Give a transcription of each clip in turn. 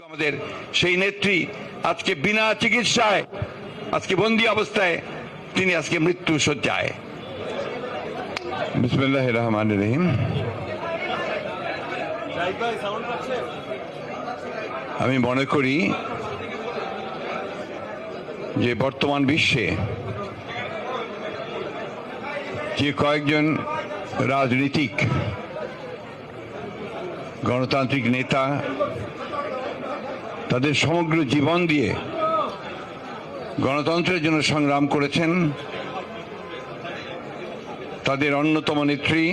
আমাদের সেই নেত্রী আজকে বিনা চিকিৎসায় আজকে বন্দী অবস্থায় তিনি আজকে মৃত্যু শয্যায়। বিসমিল্লাহির রহমানির রহিম। আমি মনে করি যে বর্তমান বিশ্বে যে কয়েকজন রাজনীতিক গণতান্ত্রিক নেতা তাদের সমগ্র জীবন দিয়ে গণতন্ত্রের জন্য সংগ্রাম করেছেন, তাদের অন্যতম নেত্রী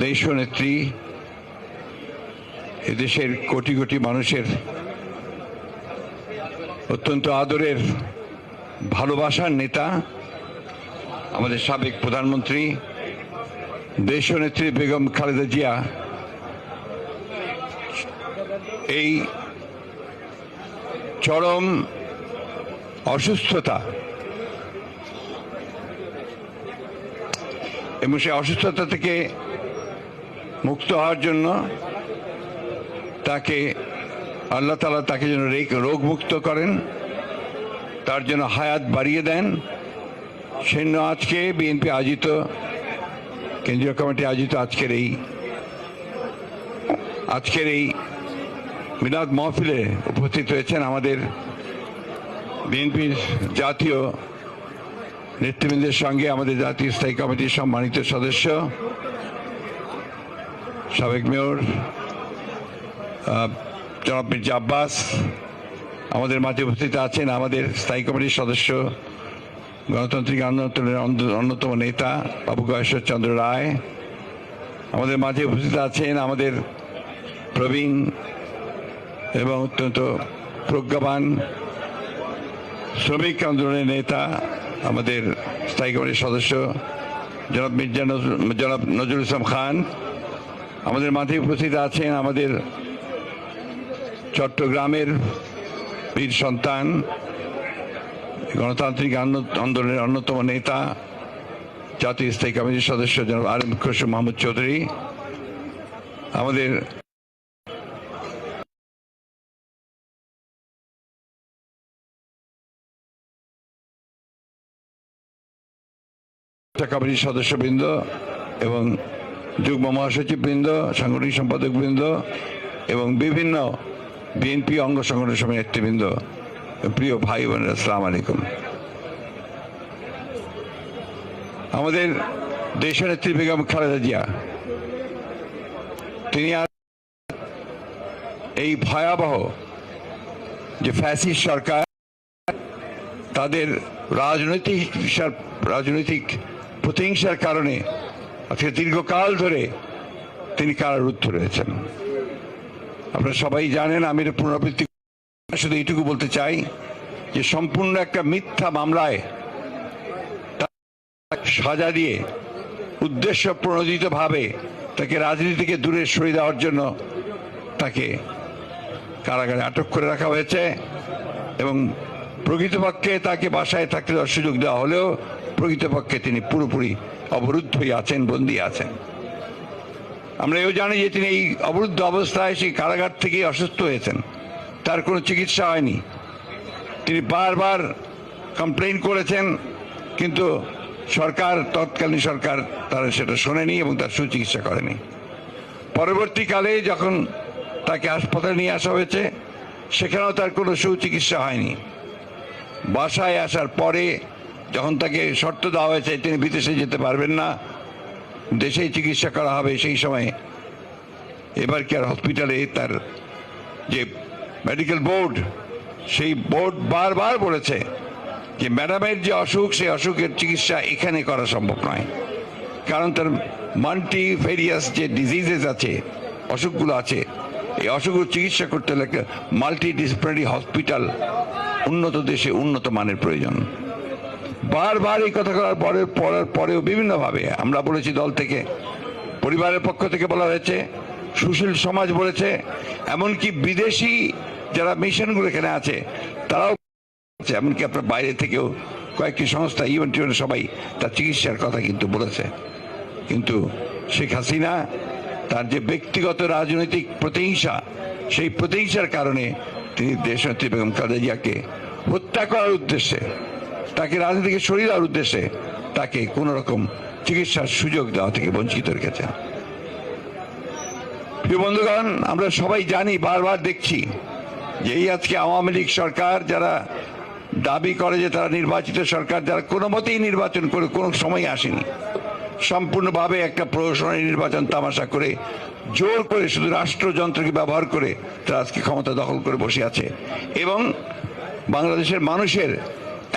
দেশনেত্রী এদেশের কোটি কোটি মানুষের অত্যন্ত আদরের ভালোবাসার নেতা আমাদের সাবেক প্রধানমন্ত্রী দেশনেত্রী বেগম খালেদা জিয়া এই চরম অসুস্থতা এবং সেই অসুস্থতা থেকে মুক্ত হওয়ার জন্য তাকে আল্লাহ তাআলা তাকে যেন রোগ মুক্ত করেন, তার জন্য হায়াত বাড়িয়ে দেন। সেজন্য আজকে বিএনপি আয়োজিত কেন্দ্রীয় কমিটি আয়োজিত আজকের এই মিলাদ মাহফিলে উপস্থিত হয়েছেন আমাদের বিএনপির জাতীয় নেতৃবৃন্দের সঙ্গে আমাদের জাতীয় স্থায়ী কমিটির সম্মানিত সদস্য সাবেক মেয়র জনাব মির্জা আব্বাস, আমাদের মাঝে উপস্থিত আছেন আমাদের স্থায়ী কমিটির সদস্য গণতান্ত্রিক আন্দোলনের অন্যতম নেতা বাবু গয়েশ্বর চন্দ্র রায়, আমাদের মাঝে উপস্থিত আছেন আমাদের প্রবীণ এবং অত্যন্ত প্রজ্ঞাবান শ্রমিক আন্দোলনের নেতা আমাদের স্থায়ী কমিটির সদস্য জনাব নজরুল ইসলাম খান, আমাদের মাঝে উপস্থিত আছেন আমাদের চট্টগ্রামের বীর সন্তান গণতান্ত্রিক আন্দোলনের অন্যতম নেতা জাতীয় স্থায়ী কমিটির সদস্য জনাব আরিফ খসরু মাহমুদ চৌধুরী, আমাদের কমিটির সদস্যবৃন্দ এবং যুগ্ম মহাসচিববৃন্দ, সাংগঠনিক সম্পাদকবৃন্দ এবং বিভিন্ন বিএনপি অঙ্গ সংগঠন সমিতির নেতৃবৃন্দ, প্রিয় ভাই বোনেরা, আসসালামু আলাইকুম। আমাদের দেশনেত্রী বেগম খালেদা জিয়া তিনি এই ভয়াবহ যে ফ্যাসিস্ট সরকার তাদের রাজনৈতিক প্রতিহিংসার কারণে আজকে দীর্ঘকাল ধরে তিনি কারারুদ্ধ রয়েছেন। আপনারা সবাই জানেন, আমি এর পুনরাবৃত্তি শুধু এইটুকু বলতে চাই যে সম্পূর্ণ একটা মিথ্যা মামলায় সাজা দিয়ে উদ্দেশ্য প্রণোদিতভাবে তাকে রাজনীতি থেকে দূরে সরিয়ে দেওয়ার জন্য তাকে কারাগারে আটক করে রাখা হয়েছে এবং প্রকৃতপক্ষে তাকে বাসায় থাকতে দেওয়ার সুযোগ দেওয়া হলেও প্রকৃতপক্ষে তিনি পুরোপুরি অবরুদ্ধ হয়ে আছেন, বন্দী আছেন। আমরা এও জানি যে তিনি এই অবরুদ্ধ অবস্থায় সেই কারাগার থেকেই অসুস্থ হয়েছেন, তার কোনো চিকিৎসা হয়নি। তিনি বারবার কমপ্লেইন করেছেন, কিন্তু তৎকালীন সরকার তারা সেটা শোনেনি এবং তার সুচিকিৎসা করেনি। পরবর্তীকালে যখন তাকে হাসপাতালে নিয়ে আসা হয়েছে সেখানেও তার কোনো সুচিকিৎসা হয়নি। বাসায় আসার পরে যখন তাকে শর্ত দেওয়া হয়েছে তিনি বিদেশে যেতে পারবেন না, দেশেই চিকিৎসা করা হবে, সেই সময় এবার কেয়ার হসপিটালে তার যে মেডিকেল বোর্ড, সেই বোর্ড বারবার বলেছে যে ম্যাডামের যে অসুখ সেই অসুখের চিকিৎসা এখানে করা সম্ভব নয়, কারণ তার মাল্টিভেরিয়াস যে ডিজিজেস আছে, অসুখগুলো আছে, এই অসুখগুলো চিকিৎসা করতে হলে মাল্টিডিসিপ্লিনারি হসপিটাল উন্নত দেশে উন্নত মানের প্রয়োজন। বারবার এই কথা বলার পরেও বিভিন্নভাবে আমরা বলেছি, দল থেকে, পরিবারের পক্ষ থেকে বলা হয়েছে, সুশীল সমাজ বলেছে, এমনকি বিদেশি যারা মিশনগুলো এখানে আছে তারাও, এমনকি আপনার বাইরে থেকেও কয়েকটি সংস্থা ইভেন্ট সবাই তার চিকিৎসার কথা কিন্তু বলেছে। কিন্তু শেখ হাসিনা তার যে ব্যক্তিগত রাজনৈতিক প্রতিহিংসা সেই প্রতিহিংসার কারণে তিনি দেশনেত্রী বেগম খালেদা জিয়াকে হত্যা করার উদ্দেশ্যে, তাকে রাজনীতি থেকে সরিয়ে দেওয়ার উদ্দেশ্যে তাকে কোন রকম চিকিৎসার সুযোগ দেওয়া থেকে বঞ্চিত রেখেছেন। প্রিয় বন্ধুগণ, আমরা সবাই জানি, বারবার দেখছি যে এই আজকে আওয়ামী লীগ সরকার যারা দাবি করে যে তারা নির্বাচিত সরকার, যারা কোনো মতেই নির্বাচন করে কোনো সময় আসেনি, সম্পূর্ণভাবে একটা প্রহসনী নির্বাচন তামাশা করে জোর করে শুধু রাষ্ট্রযন্ত্রকে ব্যবহার করে তারা আজকে ক্ষমতা দখল করে বসে আছে এবং বাংলাদেশের মানুষের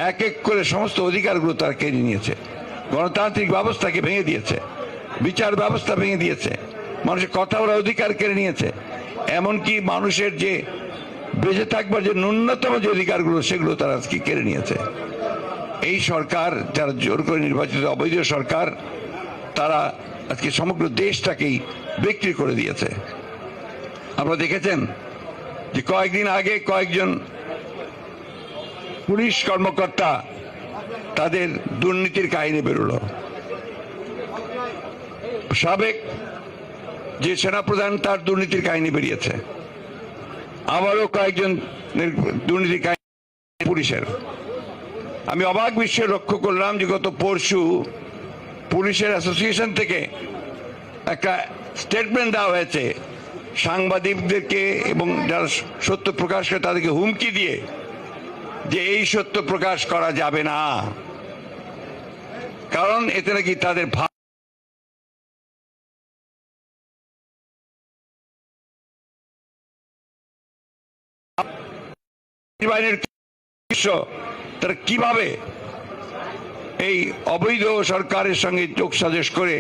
এক এক করে সমস্ত অধিকারগুলো তারা কেড়ে নিয়েছে, গণতান্ত্রিক ব্যবস্থাকে ভেঙে দিয়েছে, বিচার ব্যবস্থা ভেঙে দিয়েছে, মানুষের কথা বলার অধিকার কেড়ে নিয়েছে, এমনকি মানুষের যে বেঁচে থাকবার যে ন্যূনতম যে অধিকারগুলো সেগুলো তারা আজকে কেড়ে নিয়েছে। এই সরকার যারা জোর করে নির্বাচিত অবৈধ সরকার, তারা আজকে সমগ্র দেশটাকেই বিক্রি করে দিয়েছে। আপনারা দেখেছেন যে কয়েকদিন আগে কয়েকজন পুলিশ কর্মকর্তা তাদের দুর্নীতির কাহিনী বেরোলো। সাবেক যে সেনাপ্রধান তার দুর্নীতির কাহিনী বেরিয়েছে, আবারও কয়েকজন দুর্নীতির কাহিনী পুলিশের। আমি অবাক বিশ্বে লক্ষ্য করলাম যে গত পরশু পুলিশের অ্যাসোসিয়েশন থেকে একটা স্টেটমেন্ট দেওয়া হয়েছে সাংবাদিকদেরকে এবং যারা সত্য প্রকাশ করে তাদেরকে হুমকি দিয়ে যে এই সত্য প্রকাশ করা যাবে না, কারণ এতে নাকি তাদের তারা কিভাবে এই অবৈধ সরকারের সঙ্গে যোগ সাজস করে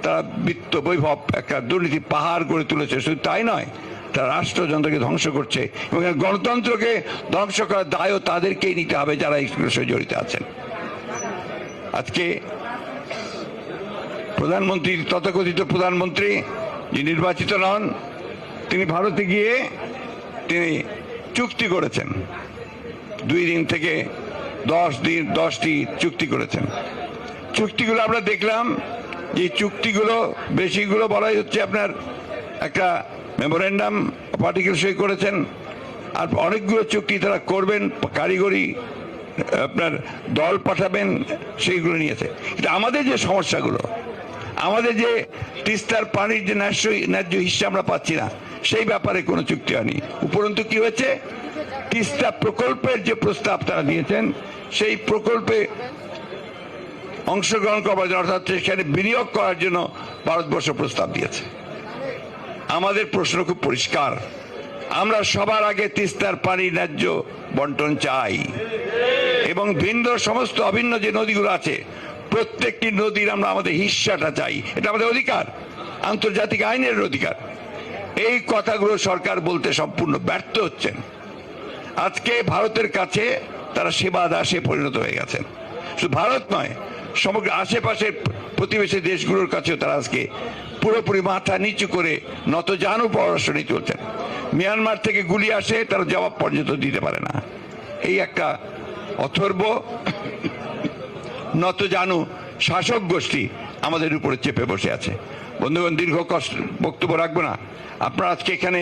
তারা বিত্ত বৈভব একটা দুর্নীতি পাহাড় গড়ে তুলেছে। শুধু তাই নয়, তারা রাষ্ট্রযন্ত্রকে ধ্বংস করছে এবং গণতন্ত্রকে ধ্বংস করার দায়ও তাদেরকেই নিতে হবে যারা এই বিষয়ে জড়িত আছেন। আজকে প্রধানমন্ত্রী, তথাকথিত প্রধানমন্ত্রী যে নির্বাচিত নন, তিনি ভারতে গিয়ে তিনি চুক্তি করেছেন, 2 দিন থেকে 10টি চুক্তি করেছেন। চুক্তিগুলো আমরা দেখলাম যে চুক্তিগুলো বেশিগুলো বলাই হচ্ছে আপনার একটা মেমোরেন্ডাম পার্টিকেল সই করেছেন, আর অনেকগুলো চুক্তি তারা করবেন, কারিগরি আপনার দল পাঠাবেন, সেইগুলো নিয়েছে। কিন্তু আমাদের যে সমস্যাগুলো, আমাদের যে তিস্তার পানির যে ন্যায্য হিস্সা আমরা পাচ্ছি না, সেই ব্যাপারে কোনো চুক্তি হয়নি। উপরন্তু কি হয়েছে, তিস্তা প্রকল্পের যে প্রস্তাব তারা দিয়েছেন, সেই প্রকল্পে অংশগ্রহণ করবার জন্য, অর্থাৎ সেখানে বিনিয়োগ করার জন্য ভারতবর্ষ প্রস্তাব দিয়েছে। আমাদের প্রশ্ন খুব পরিষ্কার, আমরা সবার আগে তিস্তার পানি ন্যায্য বন্টন চাই এবং ভিন্ন সমস্ত অভিন্ন যে নদীগুলো আছে প্রত্যেকটি নদীর আমরা আমাদের হিস্সাটা চাই, এটা আমাদের অধিকার, আন্তর্জাতিক আইনের অধিকার। এই কথাগুলো সরকার বলতে সম্পূর্ণ ব্যর্থ হচ্ছেন। আজকে ভারতের কাছে তারা সেবা দাসে পরিণত হয়ে গেছেন। শুধু ভারত নয়, সমগ্র আশেপাশের প্রতিবেশী দেশগুলোর কাছেও তারা আজকে পুরোপুরি মাথা নিচু করে নতজানু পররাষ্ট্র নীতি চলছেন। মিয়ানমার থেকে গুলি আসে, তারা জবাব পর্যন্ত দিতে পারে না। এই একটা অথর্ব নতজানু শাসক গোষ্ঠী আমাদের উপরে চেপে বসে আছে। বন্ধুগণ, দীর্ঘ বক্তব্য রাখবো না। আপনারা আজকে এখানে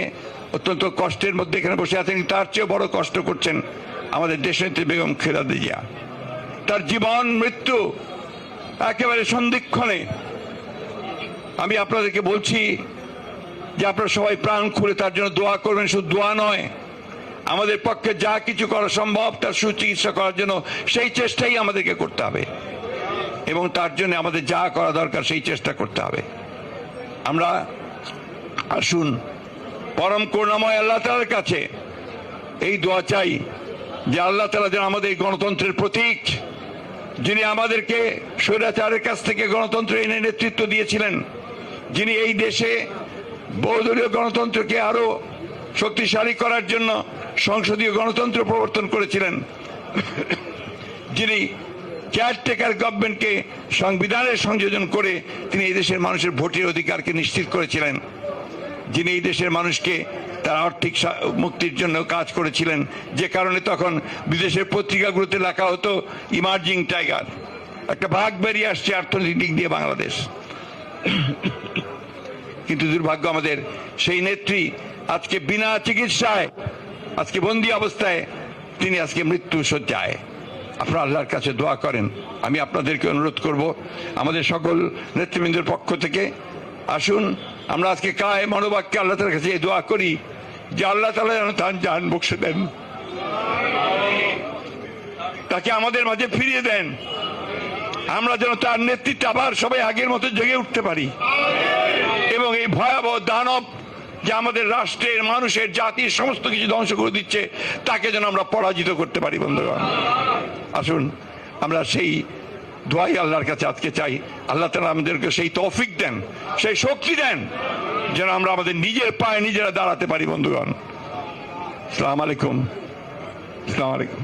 অত্যন্ত কষ্টের মধ্যে এখানে বসে আছেন, তার চেয়েও বড় কষ্ট করছেন আমাদের দেশনেত্রী বেগম খালেদা জিয়া। তার জীবন মৃত্যু একেবারে সন্ধিক্ষণে। আমি আপনাদেরকে বলছি যে আপনারা সবাই প্রাণ খুলে তার জন্য দোয়া করবেন। শুধু দোয়া নয়, আমাদের পক্ষে যা কিছু করা সম্ভব তার সুচিকিৎসা করার জন্য সেই চেষ্টাই আমাদেরকে করতে হবে এবং তার জন্য আমাদের যা করা দরকার সেই চেষ্টা করতে হবে। আমরা আসুন পরম করুণাময় আল্লাহ তাআলার কাছে এই দোয়া চাই যে আল্লাহ তাআলা যেন আমাদের গণতন্ত্রের প্রতীক, যিনি আমাদেরকে স্বৈরাচারের কাছ থেকে গণতন্ত্র এনে নেতৃত্ব দিয়েছিলেন, যিনি এই দেশে বহুদলীয় গণতন্ত্রকে আরো শক্তিশালী করার জন্য সংসদীয় গণতন্ত্র প্রবর্তন করেছিলেন, যিনি কেয়ারটেকার গভর্নমেন্টকে সংবিধানের সংযোজন করে তিনি এই দেশের মানুষের ভোটের অধিকারকে নিশ্চিত করেছিলেন, যিনি এই দেশের মানুষকে তার আর্থিক মুক্তির জন্য কাজ করেছিলেন, যে কারণে তখন বিদেশের পত্রিকাগুলোতে লেখা হতো ইমার্জিং টাইগার, একটা ভাগ বেরিয়ে আসছে অর্থনৈতিক দিক দিয়ে বাংলাদেশ। কিন্তু দুর্ভাগ্য, আমাদের সেই নেত্রী আজকে বিনা চিকিৎসায় আজকে বন্দি অবস্থায় তিনি আজকে মৃত্যু শয্যায়। আপনারা আল্লাহর কাছে দোয়া করেন। আমি আপনাদেরকে অনুরোধ করব, আমাদের সকল নেতৃবৃন্দের পক্ষ থেকে আসুন আমরা আজকে কায় মনোবাক্যে আল্লাহ তাআলার কাছে এই দোয়া করি যে আল্লাহ তাআলা যেন তার জান বকশে দেন, তাকে আমাদের মাঝে ফিরিয়ে দেন, আমরা যেন তার নেতৃত্বে আবার সবাই আগের মতো জেগে উঠতে পারি এবং এই ভয়াবহ দানব যে আমাদের রাষ্ট্রের, মানুষের, জাতির সমস্ত কিছু ধ্বংস করে দিচ্ছে তাকে যেন আমরা পরাজিত করতে পারি। বন্ধুগণ, আসুন আমরা সেই দোয়াই আল্লাহর কাছে আজকে চাই। আল্লাহ তাআলা আমাদেরকে সেই তৌফিক দেন, সেই শক্তি দেন যেন আমরা আমাদের নিজের পায়ে নিজেরা দাঁড়াতে পারি। বন্ধুগণ, আসসালামু আলাইকুম। আসসালামু আলাইকুম।